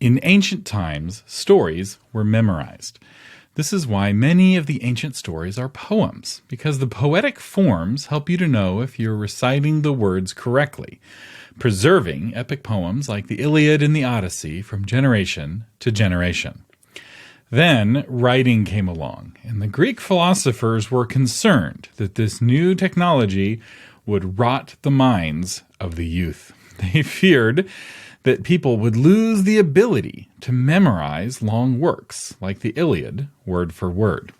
In ancient times, stories were memorized. This is why many of the ancient stories are poems, because the poetic forms help you to know if you're reciting the words correctly, preserving epic poems like the Iliad and the Odyssey from generation to generation. Then writing came along, and the Greek philosophers were concerned that this new technology would rot the minds of the youth. They feared that people would lose the ability to memorize long works, like the Iliad, word for word.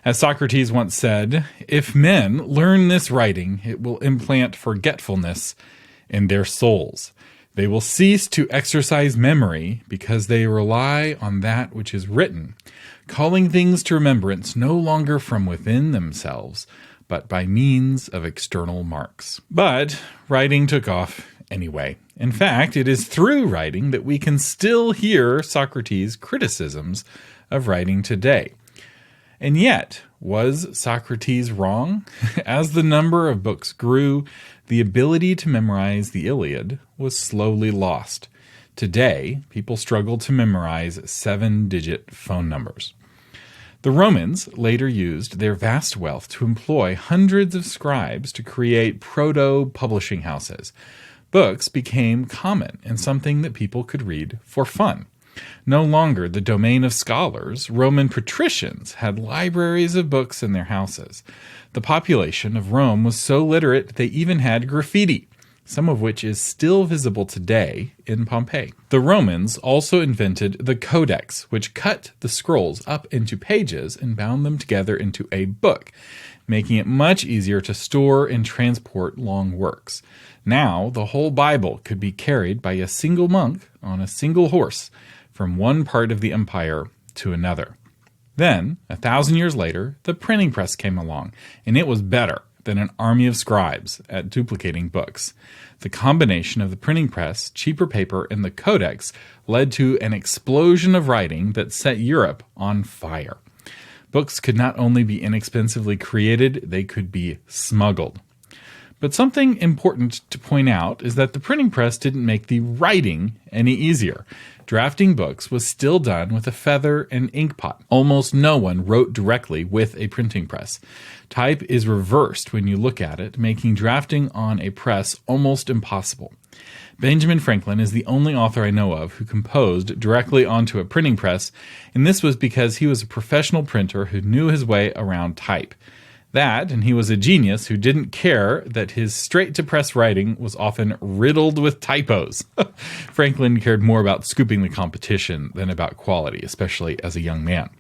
As Socrates once said, if men learn this writing, it will implant forgetfulness in their souls. They will cease to exercise memory because they rely on that which is written, calling things to remembrance no longer from within themselves, but by means of external marks. But writing took off anyway. In fact, it is through writing that we can still hear Socrates' criticisms of writing today. And yet, was Socrates wrong? As the number of books grew, the ability to memorize the Iliad was slowly lost. Today, people struggle to memorize 7-digit phone numbers. The Romans later used their vast wealth to employ hundreds of scribes to create proto-publishing houses. Books became common and something that people could read for fun. No longer the domain of scholars, Roman patricians had libraries of books in their houses. The population of Rome was so literate they even had graffiti, some of which is still visible today in Pompeii. The Romans also invented the codex, which cut the scrolls up into pages and bound them together into a book, making it much easier to store and transport long works. Now, the whole Bible could be carried by a single monk on a single horse from one part of the empire to another. Then, 1,000 years later, the printing press came along, and it was better than an army of scribes at duplicating books. The combination of the printing press, cheaper paper, and the codex led to an explosion of writing that set Europe on fire. Books could not only be inexpensively created, they could be smuggled. But something important to point out is that the printing press didn't make the writing any easier. Drafting books was still done with a feather and inkpot. Almost no one wrote directly with a printing press. Type is reversed when you look at it, making drafting on a press almost impossible. Benjamin Franklin is the only author I know of who composed directly onto a printing press, and this was because he was a professional printer who knew his way around type. That, and he was a genius who didn't care that his straight-to-press writing was often riddled with typos. Franklin cared more about scooping the competition than about quality, especially as a young man.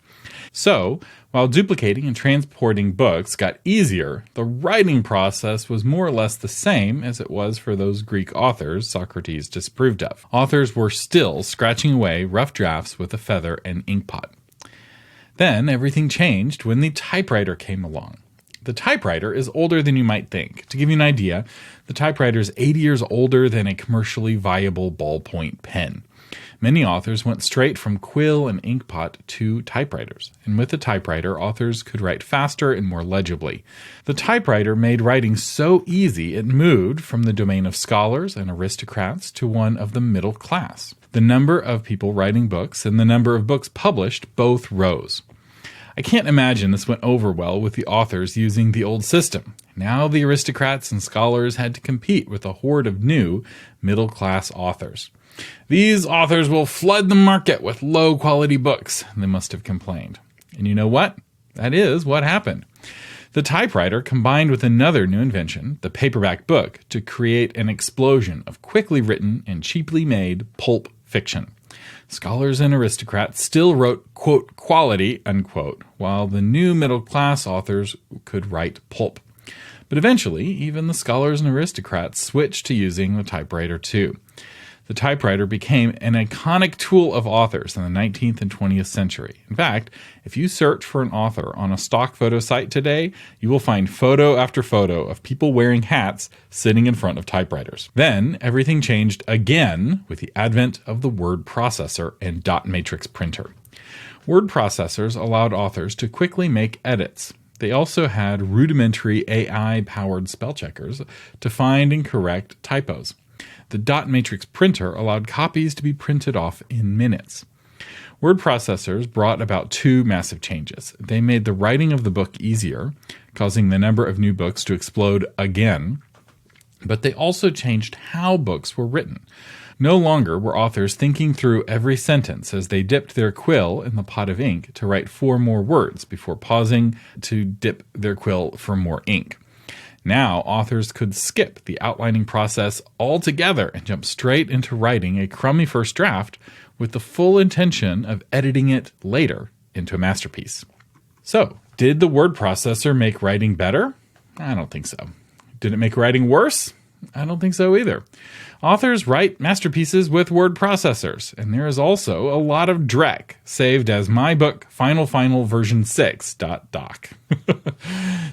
So, while duplicating and transporting books got easier, the writing process was more or less the same as it was for those Greek authors Socrates disapproved of. Authors were still scratching away rough drafts with a feather and inkpot. Then everything changed when the typewriter came along. The typewriter is older than you might think. To give you an idea, the typewriter is 80 years older than a commercially viable ballpoint pen. Many authors went straight from quill and inkpot to typewriters. And with the typewriter, authors could write faster and more legibly. The typewriter made writing so easy it moved from the domain of scholars and aristocrats to one of the middle class. The number of people writing books and the number of books published both rose. I can't imagine this went over well with the authors using the old system. Now the aristocrats and scholars had to compete with a horde of new middle-class authors. These authors will flood the market with low-quality books, they must have complained. And you know what? That is what happened. The typewriter combined with another new invention, the paperback book, to create an explosion of quickly written and cheaply made pulp fiction. Scholars and aristocrats still wrote, quote, quality, unquote, while the new middle-class authors could write pulp. But eventually, even the scholars and aristocrats switched to using the typewriter too. The typewriter became an iconic tool of authors in the 19th and 20th century. In fact, if you search for an author on a stock photo site today, you will find photo after photo of people wearing hats sitting in front of typewriters. Then, everything changed again with the advent of the word processor and dot matrix printer. Word processors allowed authors to quickly make edits. They also had rudimentary AI-powered spell checkers to find and correct typos. The dot matrix printer allowed copies to be printed off in minutes. Word processors brought about two massive changes. They made the writing of the book easier, causing the number of new books to explode again, but they also changed how books were written. No longer were authors thinking through every sentence as they dipped their quill in the pot of ink to write 4 more words before pausing to dip their quill for more ink. Now, authors could skip the outlining process altogether and jump straight into writing a crummy first draft with the full intention of editing it later into a masterpiece. So, did the word processor make writing better? I don't think so. Did it make writing worse? I don't think so either. Authors write masterpieces with word processors, and there is also a lot of dreck saved as my book final version 6.doc.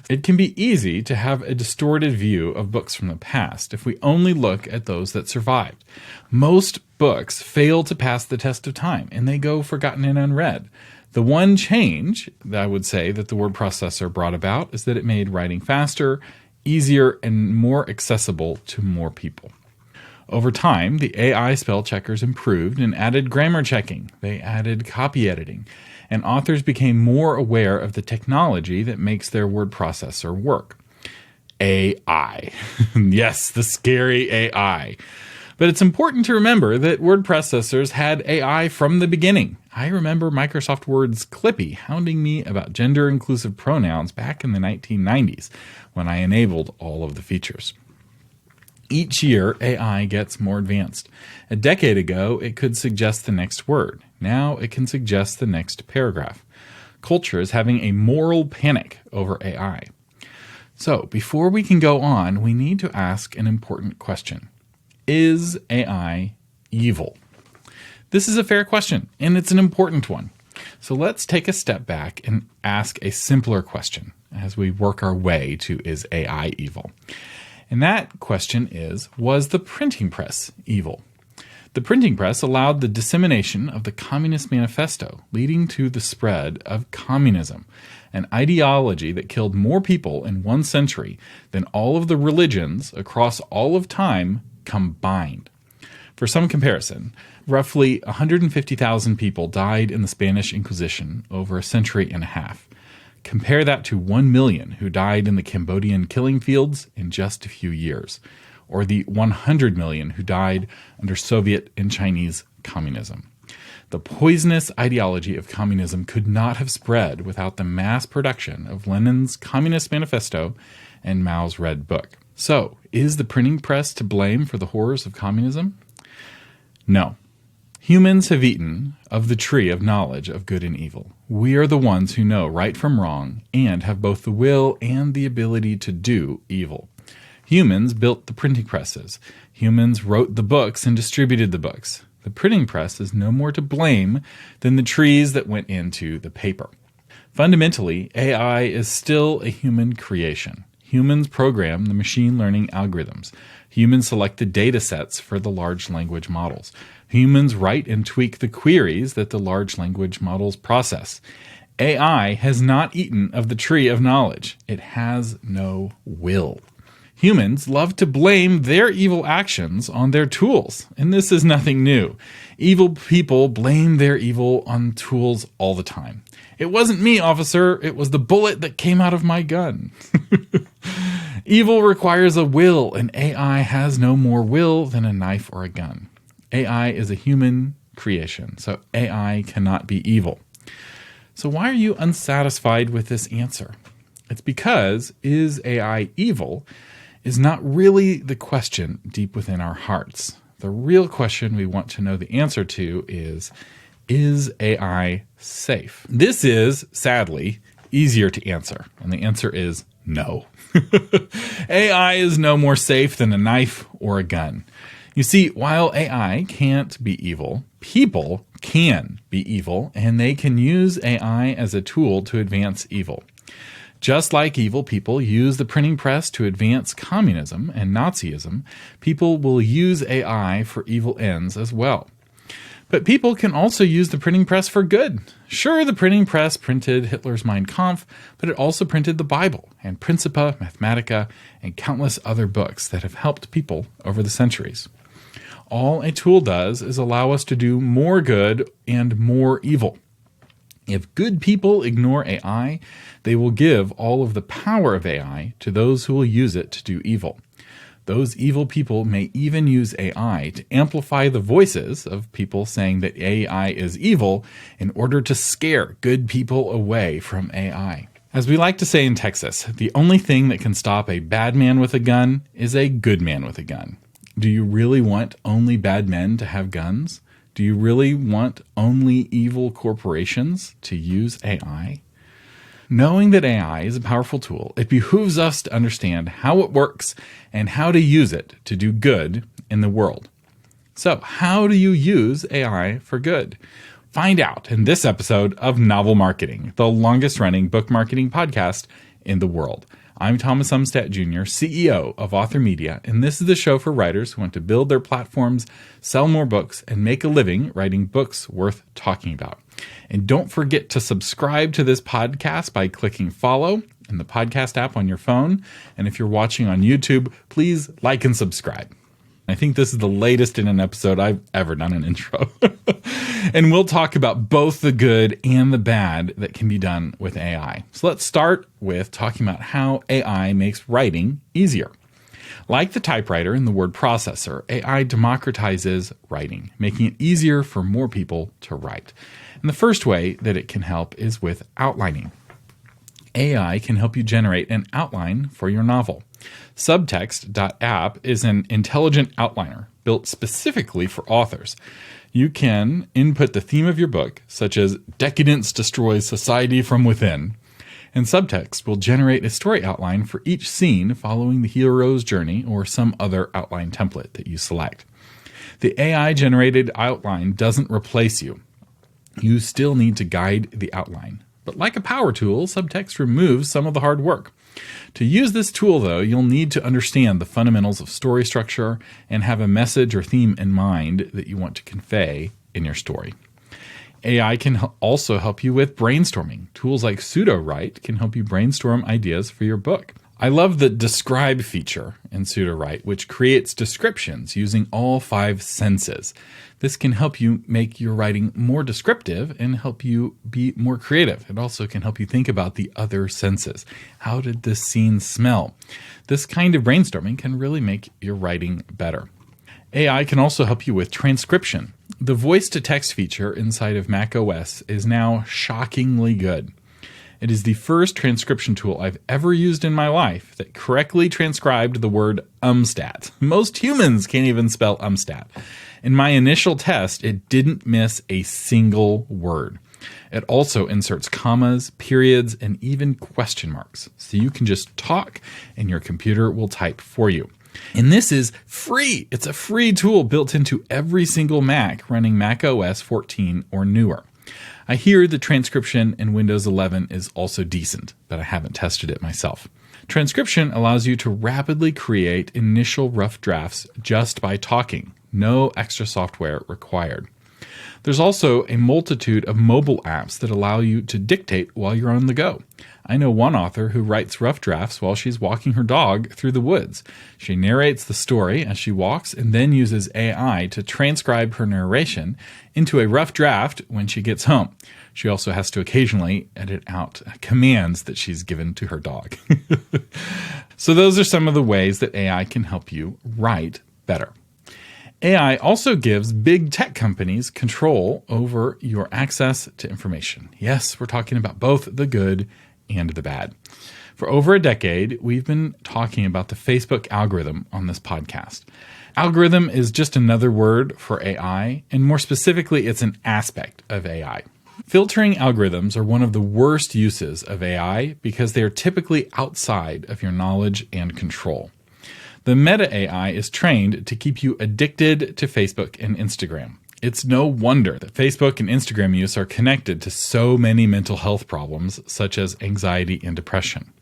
It can be easy to have a distorted view of books from the past if we only look at those that survived. Most books fail to pass the test of time, and they go forgotten and unread. The one change that I would say that the word processor brought about is that it made writing faster, easier, and more accessible to more people. Over time, the AI spell checkers improved and added grammar checking. They added copy editing, and authors became more aware of the technology that makes their word processor work. AI. Yes, the scary AI. But it's important to remember that word processors had AI from the beginning. I remember Microsoft Word's Clippy hounding me about gender-inclusive pronouns back in the 1990s when I enabled all of the features. Each year, AI gets more advanced. A decade ago, it could suggest the next word. Now it can suggest the next paragraph. Culture is having a moral panic over AI. So, before we can go on, we need to ask an important question. Is AI evil? This is a fair question, and it's an important one. So let's take a step back and ask a simpler question as we work our way to is AI evil? And that question is, was the printing press evil? The printing press allowed the dissemination of the Communist Manifesto, leading to the spread of communism, an ideology that killed more people in 1 century than all of the religions across all of time combined. For some comparison, roughly 150,000 people died in the Spanish Inquisition over a century and a half. Compare that to 1 million who died in the Cambodian killing fields in just a few years, or the 100 million who died under Soviet and Chinese communism. The poisonous ideology of communism could not have spread without the mass production of Lenin's Communist Manifesto and Mao's Red Book. So, is the printing press to blame for the horrors of communism? No. Humans have eaten of the tree of knowledge of good and evil. We are the ones who know right from wrong and have both the will and the ability to do evil. Humans built the printing presses. Humans wrote the books and distributed the books. The printing press is no more to blame than the trees that went into the paper. Fundamentally, AI is still a human creation. Humans program the machine learning algorithms. Humans select the data sets for the large language models. Humans write and tweak the queries that the large language models process. AI has not eaten of the tree of knowledge. It has no will. Humans love to blame their evil actions on their tools, and this is nothing new. Evil people blame their evil on tools all the time. It wasn't me, officer. It was the bullet that came out of my gun. Evil requires a will, and AI has no more will than a knife or a gun. AI is a human creation, so AI cannot be evil. So why are you unsatisfied with this answer? It's because, is AI evil, is not really the question deep within our hearts. The real question we want to know the answer to is AI safe? This is, sadly, easier to answer, and the answer is no. AI is no more safe than a knife or a gun. You see, while AI can't be evil, people can be evil, and they can use AI as a tool to advance evil. Just like evil people use the printing press to advance communism and Nazism, people will use AI for evil ends as well. But people can also use the printing press for good. Sure, the printing press printed Hitler's Mein Kampf, but it also printed the Bible and Principia Mathematica and countless other books that have helped people over the centuries. all a tool does is allow us to do more good and more evil. If good people ignore AI, they will give all of the power of AI to those who will use it to do evil. Those evil people may even use AI to amplify the voices of people saying that AI is evil in order to scare good people away from AI. As we like to say in Texas, the only thing that can stop a bad man with a gun is a good man with a gun. Do you really want only bad men to have guns? Do you really want only evil corporations to use AI? Knowing that AI is a powerful tool, it behooves us to understand how it works and how to use it to do good in the world. So, how do you use AI for good? Find out in this episode of Novel Marketing, the longest-running book marketing podcast in the world. I'm Thomas Umstattd Jr., CEO of Author Media, and this is the show for writers who want to build their platforms, sell more books, and make a living writing books worth talking about. And don't forget to subscribe to this podcast by clicking follow in the podcast app on your phone. And if you're watching on YouTube, please like and subscribe. I think this is the latest in an episode I've ever done an intro. And we'll talk about both the good and the bad that can be done with AI. So let's start with talking about how AI makes writing easier. Like the typewriter and the word processor, AI democratizes writing, making it easier for more people to write. And the first way that it can help is with outlining. AI can help you generate an outline for your novel. Subtext.app is an intelligent outliner built specifically for authors. You can input the theme of your book, such as Decadence Destroys Society from Within, and Subtext will generate a story outline for each scene following the hero's journey or some other outline template that you select. The AI-generated outline doesn't replace you. You still need to guide the outline. But like a power tool, Subtext removes some of the hard work. To use this tool, though, you'll need to understand the fundamentals of story structure and have a message or theme in mind that you want to convey in your story. AI can also help you with brainstorming. Tools like Pseudo-Write can help you brainstorm ideas for your book. I love the describe feature in Pseudo-Write, which creates descriptions using all 5 senses. This can help you make your writing more descriptive and help you be more creative. It also can help you think about the other senses. How did this scene smell? This kind of brainstorming can really make your writing better. AI can also help you with transcription. The voice-to-text feature inside of macOS is now shockingly good. It is the first transcription tool I've ever used in my life that correctly transcribed the word umstat. Most humans can't even spell umstat. In my initial test, it didn't miss a single word. It also inserts commas, periods, and even question marks. So you can just talk and your computer will type for you. And this is free. It's a free tool built into every single Mac running Mac OS 14 or newer. I hear the transcription in Windows 11 is also decent, but I haven't tested it myself. Transcription allows you to rapidly create initial rough drafts just by talking. No extra software required. There's also a multitude of mobile apps that allow you to dictate while you're on the go. I know one author who writes rough drafts while she's walking her dog through the woods. She narrates the story as she walks and then uses AI to transcribe her narration into a rough draft when she gets home. She also has to occasionally edit out commands that she's given to her dog. So those are some of the ways that AI can help you write better. AI also gives big tech companies control over your access to information. Yes, we're talking about both the good and the bad. For over a decade, we've been talking about the Facebook algorithm on this podcast. Algorithm is just another word for AI, and more specifically, it's an aspect of AI. Filtering algorithms are one of the worst uses of AI because they are typically outside of your knowledge and control. The Meta AI is trained to keep you addicted to Facebook and Instagram. It's no wonder that Facebook and Instagram use are connected to so many mental health problems, such as anxiety and depression.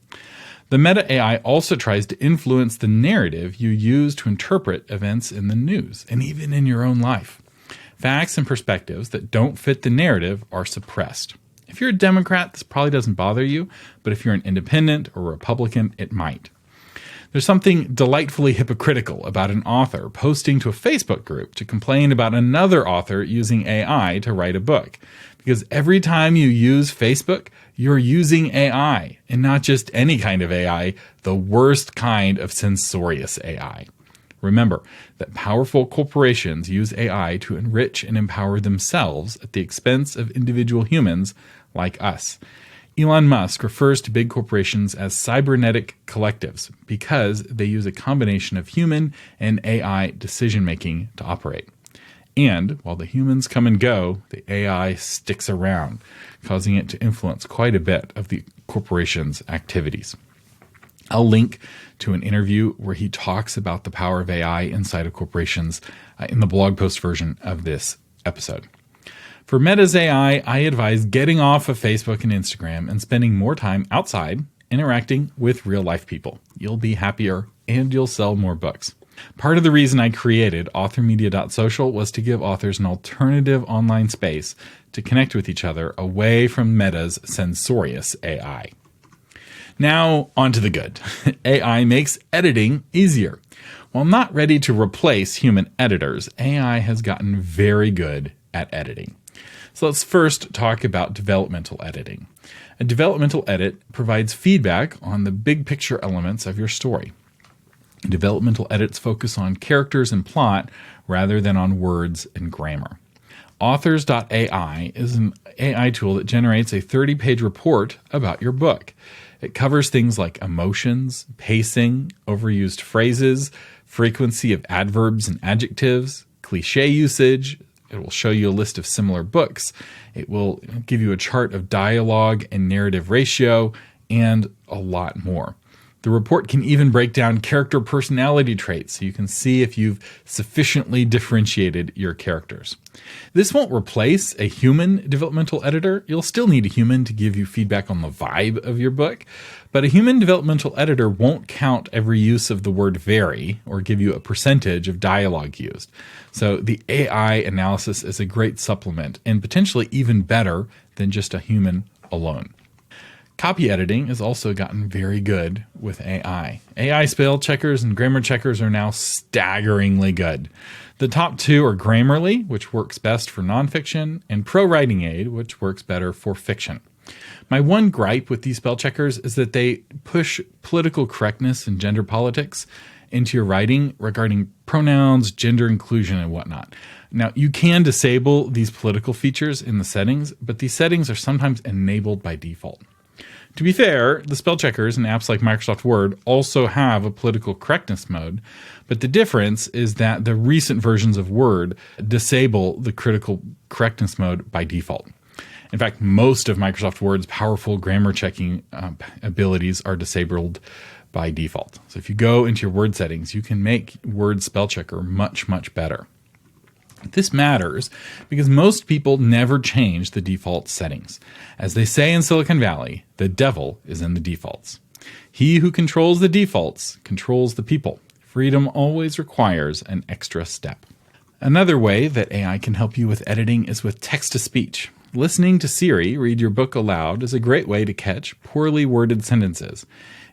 The Meta AI also tries to influence the narrative you use to interpret events in the news, and even in your own life. Facts and perspectives that don't fit the narrative are suppressed. If you're a Democrat, this probably doesn't bother you, but if you're an independent or Republican, it might. There's something delightfully hypocritical about an author posting to a Facebook group to complain about another author using AI to write a book. Because every time you use Facebook, you're using AI, and not just any kind of AI, the worst kind of censorious AI. Remember that powerful corporations use AI to enrich and empower themselves at the expense of individual humans like us. Elon Musk refers to big corporations as cybernetic collectives because they use a combination of human and AI decision-making to operate. And while the humans come and go, the AI sticks around, causing it to influence quite a bit of the corporation's activities. I'll link to an interview where he talks about the power of AI inside of corporations in the blog post version of this episode. For Meta's AI, I advise getting off of Facebook and Instagram and spending more time outside interacting with real-life people. You'll be happier and you'll sell more books. Part of the reason I created authormedia.social was to give authors an alternative online space to connect with each other away from Meta's censorious AI. Now, on to the good. AI makes editing easier. While not ready to replace human editors, AI has gotten very good at editing. So let's first talk about developmental editing. A developmental edit provides feedback on the big picture elements of your story. Developmental edits focus on characters and plot rather than on words and grammar. Authors.ai is an AI tool that generates a 30-page report about your book. It covers things like emotions, pacing, overused phrases, frequency of adverbs and adjectives, cliche usage. It will show you a list of similar books. It will give you a chart of dialogue and narrative ratio, and a lot more. The report can even break down character personality traits so you can see if you've sufficiently differentiated your characters. This won't replace a human developmental editor. You'll still need a human to give you feedback on the vibe of your book, but a human developmental editor won't count every use of the word very or give you a percentage of dialogue used. So the AI analysis is a great supplement and potentially even better than just a human alone. Copy editing has also gotten very good with AI. AI spell checkers and grammar checkers are now staggeringly good. The top two are Grammarly, which works best for nonfiction, and Pro Writing Aid, which works better for fiction. My one gripe with these spell checkers is that they push political correctness and gender politics into your writing regarding pronouns, gender inclusion, and whatnot. Now, you can disable these political features in the settings, but these settings are sometimes enabled by default. To be fair, the spell checkers and apps like Microsoft Word also have a political correctness mode, but the difference is that the recent versions of Word disable the critical correctness mode by default. In fact, most of Microsoft Word's powerful grammar checking abilities are disabled by default. So if you go into your Word settings, you can make Word spell checker much, much better. This matters because most people never change the default settings. As they say in Silicon Valley, the devil is in the defaults. He who controls the defaults controls the people. Freedom always requires an extra step. Another way that AI can help you with editing is with text-to-speech. Listening to Siri read your book aloud is a great way to catch poorly worded sentences.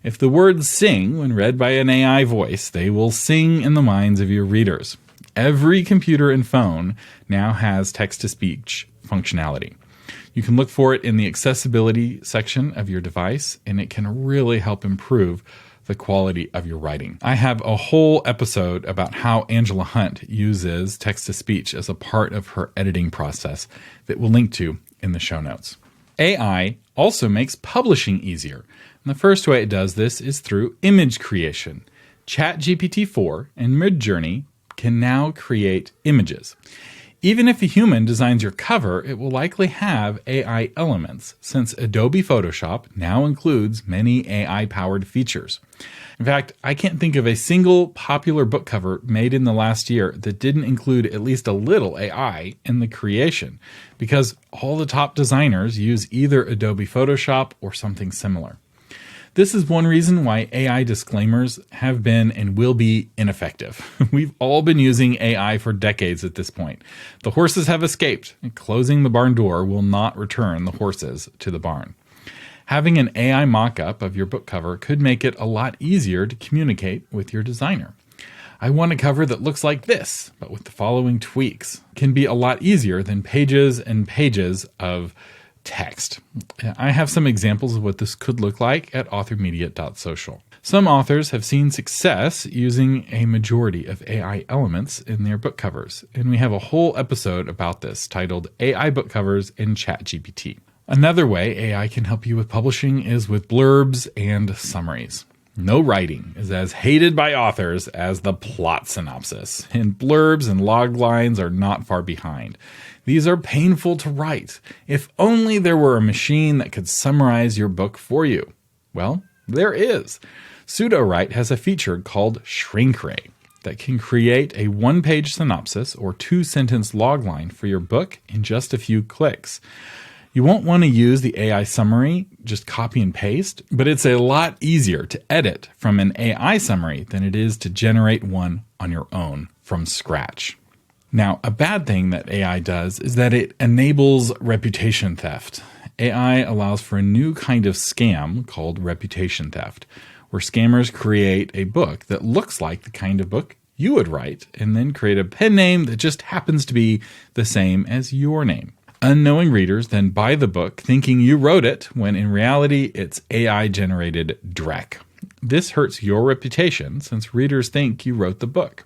If the words sing when read by an AI voice, they will sing in the minds of your readers. Every computer and phone now has text-to-speech functionality. You can look for it in the accessibility section of your device, and it can really help improve the quality of your writing. I have a whole episode about how Angela Hunt uses text-to-speech as a part of her editing process that we'll link to in the show notes. AI also makes publishing easier. And the first way it does this is through image creation. ChatGPT-4 and Midjourney can now create images. Even if a human designs your cover, it will likely have AI elements, since Adobe Photoshop now includes many AI-powered features. In fact, I can't think of a single popular book cover made in the last year that didn't include at least a little AI in the creation, because all the top designers use either Adobe Photoshop or something similar. This is one reason why AI disclaimers have been and will be ineffective. We've all been using AI for decades at this point. The horses have escaped, and closing the barn door will not return the horses to the barn. Having an AI mock-up of your book cover could make it a lot easier to communicate with your designer. I want a cover that looks like this, but with the following tweaks. It can be a lot easier than pages and pages of text. I have some examples of what this could look like at authormedia.social. Some authors have seen success using a majority of AI elements in their book covers, and we have a whole episode about this titled AI Book Covers in ChatGPT. Another way AI can help you with publishing is with blurbs and summaries. No writing is as hated by authors as the plot synopsis, and blurbs and log lines are not far behind. These are painful to write. If only there were a machine that could summarize your book for you. Well, there is. Sudowrite has a feature called ShrinkRay that can create a one-page synopsis or two-sentence logline for your book in just a few clicks. You won't want to use the AI summary, just copy and paste, but it's a lot easier to edit from an AI summary than it is to generate one on your own from scratch. Now, a bad thing that AI does is that it enables reputation theft. AI allows for a new kind of scam called reputation theft, where scammers create a book that looks like the kind of book you would write and then create a pen name that just happens to be the same as your name. Unknowing readers then buy the book thinking you wrote it when in reality it's AI-generated dreck. This hurts your reputation since readers think you wrote the book.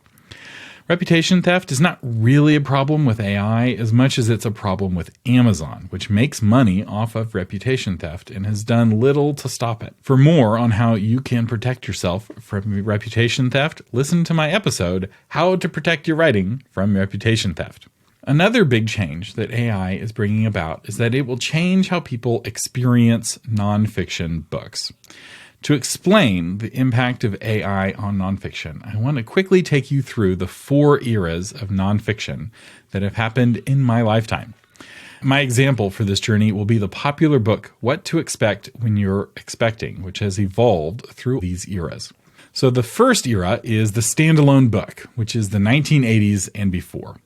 Reputation theft is not really a problem with AI as much as it's a problem with Amazon, which makes money off of reputation theft and has done little to stop it. For more on how you can protect yourself from reputation theft, listen to my episode, How to Protect Your Writing from Reputation Theft. Another big change that AI is bringing about is that it will change how people experience nonfiction books. To explain the impact of AI on nonfiction, I want to quickly take you through the 4 eras of nonfiction that have happened in my lifetime. My example for this journey will be the popular book, What to Expect When You're Expecting, which has evolved through these eras. So the first era is the standalone book, which is the 1980s and before.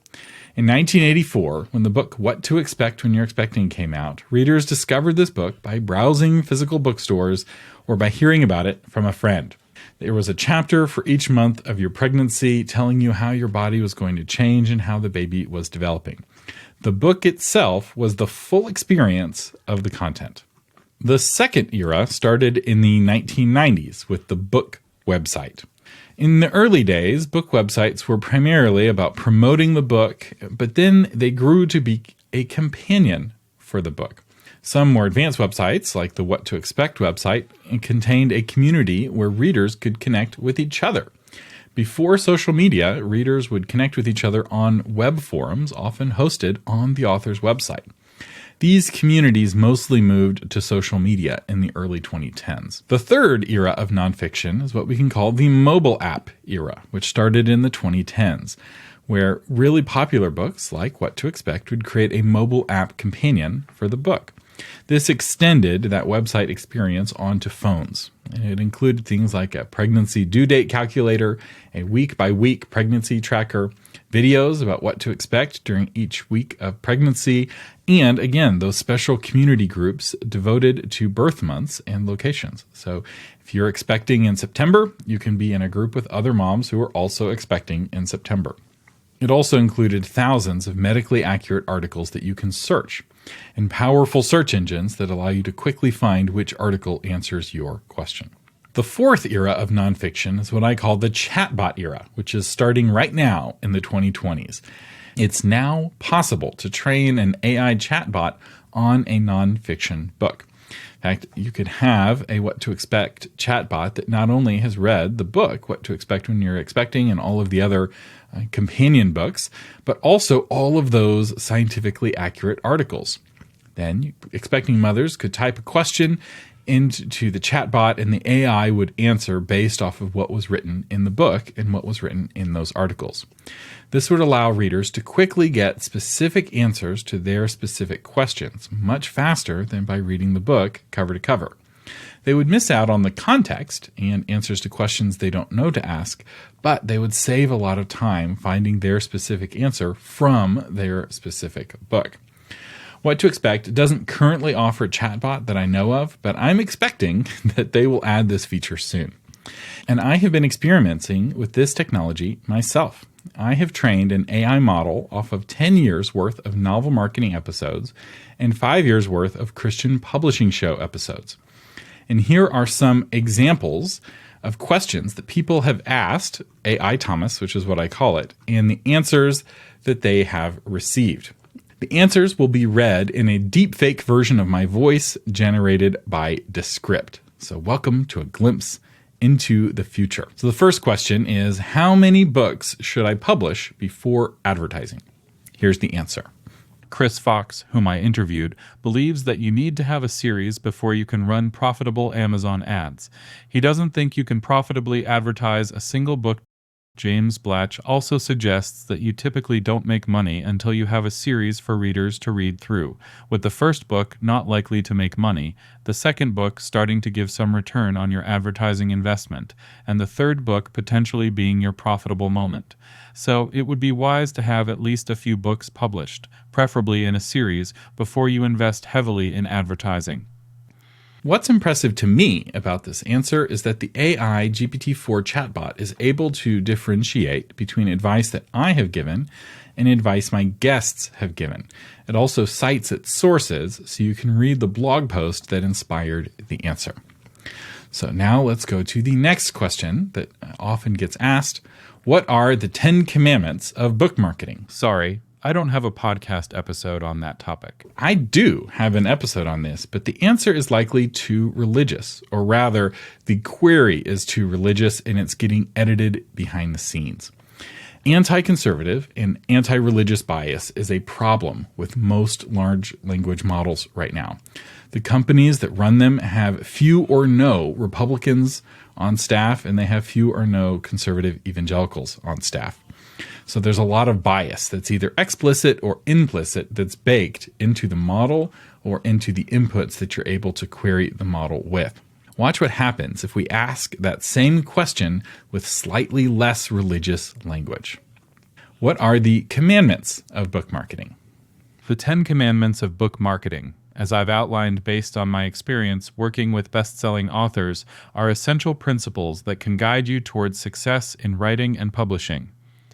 In 1984, when the book What to Expect When You're Expecting came out, readers discovered this book by browsing physical bookstores or by hearing about it from a friend. There was a chapter for each month of your pregnancy telling you how your body was going to change and how the baby was developing. The book itself was the full experience of the content. The second era started in the 1990s with the book website. In the early days, book websites were primarily about promoting the book, but then they grew to be a companion for the book. Some more advanced websites, like the What to Expect website, contained a community where readers could connect with each other. Before social media, readers would connect with each other on web forums, often hosted on the author's website. These communities mostly moved to social media in the early 2010s. The third era of nonfiction is what we can call the mobile app era, which started in the 2010s, where really popular books like What to Expect would create a mobile app companion for the book. This extended that website experience onto phones. It included things like a pregnancy due date calculator, a week-by-week pregnancy tracker, videos about what to expect during each week of pregnancy, and again, those special community groups devoted to birth months and locations. So if you're expecting in September, you can be in a group with other moms who are also expecting in September. It also included thousands of medically accurate articles that you can search, and powerful search engines that allow you to quickly find which article answers your question. The fourth era of nonfiction is what I call the Chatbot Era, which is starting right now in the 2020s. It's now possible to train an AI chatbot on a nonfiction book. In fact, you could have a What to Expect chatbot that not only has read the book, What to Expect When You're Expecting, and all of the other companion books, but also all of those scientifically accurate articles. Then expecting mothers could type a question into the chatbot and the AI would answer based off of what was written in the book and what was written in those articles. This would allow readers to quickly get specific answers to their specific questions, much faster than by reading the book cover to cover. They would miss out on the context and answers to questions they don't know to ask, but they would save a lot of time finding their specific answer from their specific book. What to Expect doesn't currently offer a chatbot that I know of, but I'm expecting that they will add this feature soon. And I have been experimenting with this technology myself. I have trained an AI model off of 10 years worth of novel marketing episodes and 5 years worth of Christian publishing show episodes. And here are some examples of questions that people have asked AI Thomas, which is what I call it, and the answers that they have received. The answers will be read in a deepfake version of my voice generated by Descript. So welcome to a glimpse into the future. So the first question is, how many books should I publish before advertising? Here's the answer. Chris Fox, whom I interviewed, believes that you need to have a series before you can run profitable Amazon ads. He doesn't think you can profitably advertise a single book. James Blatch also suggests that you typically don't make money until you have a series for readers to read through, with the first book not likely to make money, the second book starting to give some return on your advertising investment, and the third book potentially being your profitable moment. So it would be wise to have at least a few books published, preferably in a series, before you invest heavily in advertising. What's impressive to me about this answer is that the AI GPT-4 chatbot is able to differentiate between advice that I have given and advice my guests have given. It also cites its sources so you can read the blog post that inspired the answer. So now let's go to the next question that often gets asked. What are the 10 commandments of book marketing? Sorry, I don't have a podcast episode on that topic. I do have an episode on this, but the answer is likely too religious, or rather, the query is too religious and it's getting edited behind the scenes. Anti-conservative and anti-religious bias is a problem with most large language models right now. The companies that run them have few or no Republicans on staff, and they have few or no conservative evangelicals on staff. So there's a lot of bias that's either explicit or implicit that's baked into the model or into the inputs that you're able to query the model with. Watch what happens if we ask that same question with slightly less religious language. What are the commandments of book marketing? The 10 Commandments of Book Marketing, as I've outlined based on my experience working with best-selling authors, are essential principles that can guide you towards success in writing and publishing.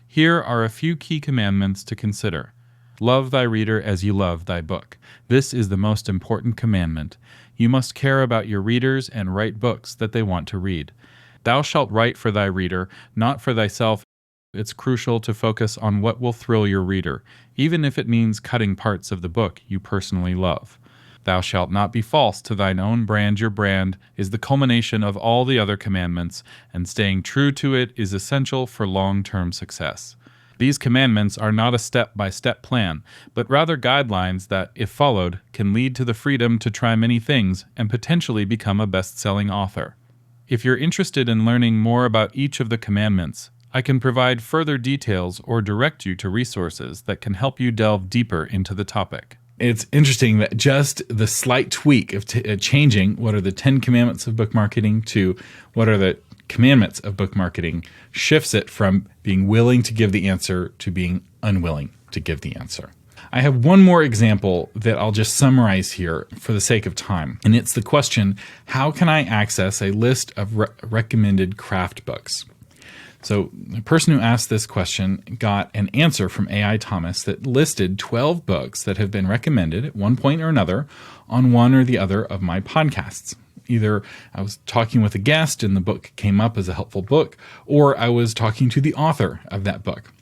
Here are a few key commandments to consider. Love thy reader as you love thy book. This is the most important commandment. You must care about your readers and write books that they want to read. Thou shalt write for thy reader, not for thyself. It's crucial to focus on what will thrill your reader, even if it means cutting parts of the book you personally love. Thou shalt not be false to thine own brand. Your brand is the culmination of all the other commandments, and staying true to it is essential for long-term success. These commandments are not a step-by-step plan, but rather guidelines that, if followed, can lead to the freedom to try many things and potentially become a best-selling author. If you're interested in learning more about each of the commandments, I can provide further details or direct you to resources that can help you delve deeper into the topic. It's interesting that just the slight tweak of changing what are the 10 commandments of book marketing to what are the commandments of book marketing shifts it from being willing to give the answer to being unwilling to give the answer. I have one more example that I'll just summarize here for the sake of time, and it's the question, how can I access a list of recommended craft books? So the person who asked this question got an answer from AI Thomas that listed 12 books that have been recommended at one point or another on one or the other of my podcasts. Either I was talking with a guest and the book came up as a helpful book, or I was talking to the author of that book.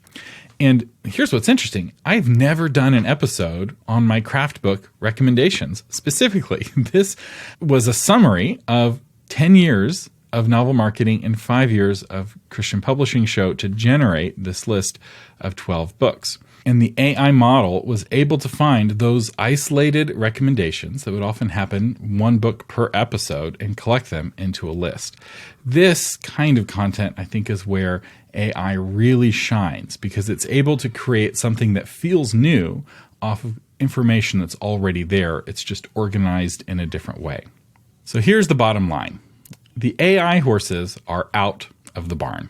And here's what's interesting. I've never done an episode on my craft book recommendations specifically. This was a summary of 10 years of novel marketing and 5 years of Christian publishing show to generate this list of 12 books. And the AI model was able to find those isolated recommendations that would often happen one book per episode and collect them into a list. This kind of content, I think, is where AI really shines because it's able to create something that feels new off of information that's already there. It's just organized in a different way. So here's the bottom line. The AI horses are out of the barn,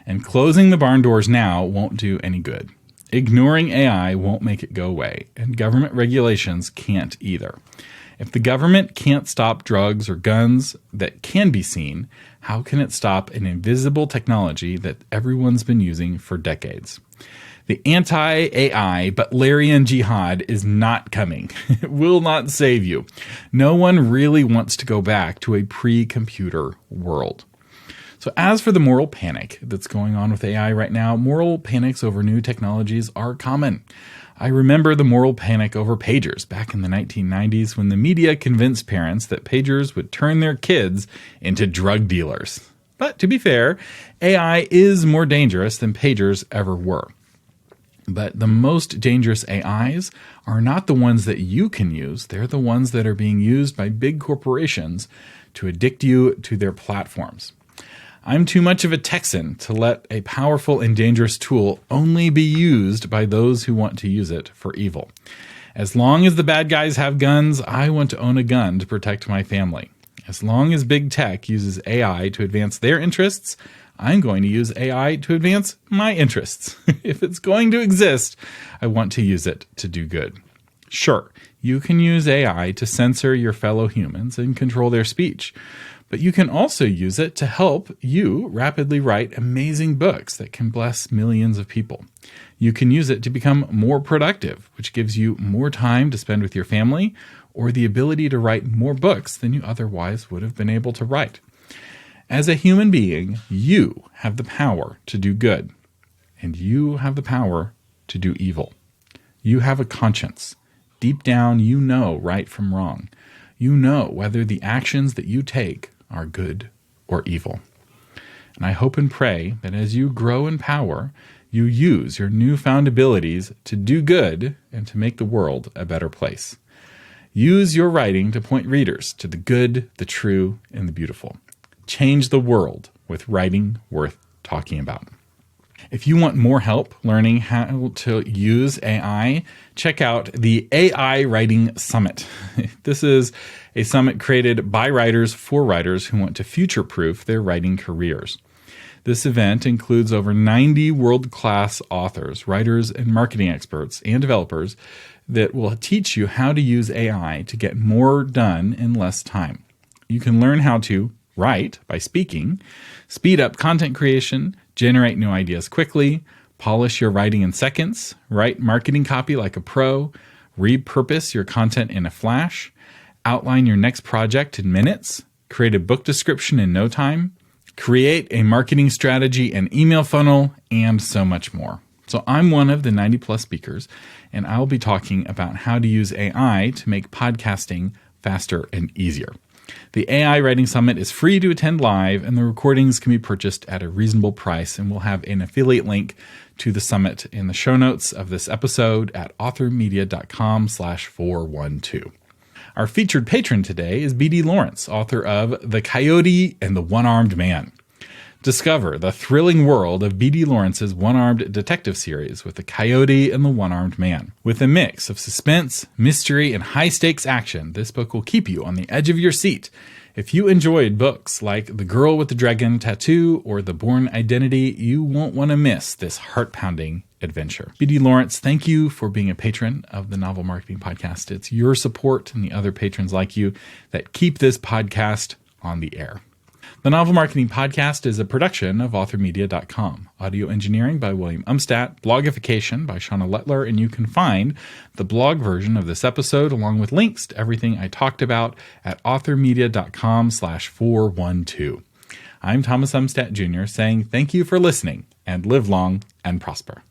and closing the barn doors now won't do any good. Ignoring AI won't make it go away, and government regulations can't either. If the government can't stop drugs or guns that can be seen, how can it stop an invisible technology that everyone's been using for decades? The anti-AI Butlerian jihad is not coming. It will not save you. No one really wants to go back to a pre-computer world. So as for the moral panic that's going on with AI right now, moral panics over new technologies are common. I remember the moral panic over pagers back in the 1990s when the media convinced parents that pagers would turn their kids into drug dealers. But to be fair, AI is more dangerous than pagers ever were. But the most dangerous AIs are not the ones that you can use. They're the ones that are being used by big corporations to addict you to their platforms. I'm too much of a Texan to let a powerful and dangerous tool only be used by those who want to use it for evil. As long as the bad guys have guns, I want to own a gun to protect my family. As long as big tech uses AI to advance their interests, I'm going to use AI to advance my interests. If it's going to exist, I want to use it to do good. Sure, you can use AI to censor your fellow humans and control their speech. But you can also use it to help you rapidly write amazing books that can bless millions of people. You can use it to become more productive, which gives you more time to spend with your family or the ability to write more books than you otherwise would have been able to write. As a human being, you have the power to do good, and you have the power to do evil. You have a conscience. Deep down, you know right from wrong. You know whether the actions that you take are good or evil. And I hope and pray that as you grow in power, you use your newfound abilities to do good and to make the world a better place. Use your writing to point readers to the good, the true, and the beautiful. Change the world with writing worth talking about. If you want more help learning how to use AI, check out the AI Writing Summit. This is a summit created by writers for writers who want to future-proof their writing careers. This event includes over 90 world-class authors, writers, and marketing experts and developers that will teach you how to use AI to get more done in less time. You can learn how to write by speaking, speed up content creation, generate new ideas quickly, polish your writing in seconds, write marketing copy like a pro, repurpose your content in a flash, outline your next project in minutes, create a book description in no time, create a marketing strategy and email funnel, and so much more. So I'm one of the 90 plus speakers, and I'll be talking about how to use AI to make podcasting faster and easier. The AI Writing Summit is free to attend live, and the recordings can be purchased at a reasonable price, and we'll have an affiliate link to the summit in the show notes of this episode at authormedia.com/412. Our featured patron today is B.D. Lawrence, author of The Coyote and the One-Armed Man. Discover the thrilling world of B.D. Lawrence's one-armed detective series with The Coyote and the One-Armed Man. With a mix of suspense, mystery, and high-stakes action, this book will keep you on the edge of your seat. If you enjoyed books like The Girl with the Dragon Tattoo or The Bourne Identity, you won't want to miss this heart-pounding adventure. B.D. Lawrence, thank you for being a patron of the Novel Marketing Podcast. It's your support and the other patrons like you that keep this podcast on the air. The Novel Marketing Podcast is a production of authormedia.com. Audio engineering by William Umstadt, blogification by Shauna Lettler, and you can find the blog version of this episode along with links to everything I talked about at authormedia.com/412. I'm Thomas Umstadt Jr. saying thank you for listening and live long and prosper.